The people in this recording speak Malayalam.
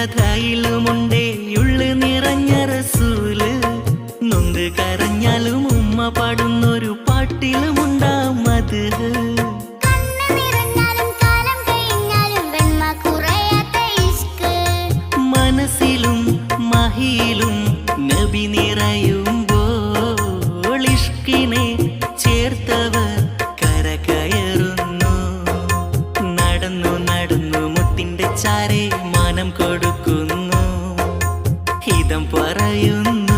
കഥയിലുമുണ്ടേ ഉള്ളു നിറഞ്ഞ റസൂല്. നൊന്ത് കരഞ്ഞാലും ഉമ്മ പാടുന്നൊരു പാട്ടിലുമുണ്ടാ മത്. മനസ്സിലും മഹിയിലും നബി നിറയുമ്പോൾ ഇഷ്കിനെ ചേർത്തവർ കരകയറുന്നു. നടന്നു നടന്നു മുത്തിന്റെ ചാരെ മാനം കൊടുക്കുന്നു, ഹിതം പറയുന്നു.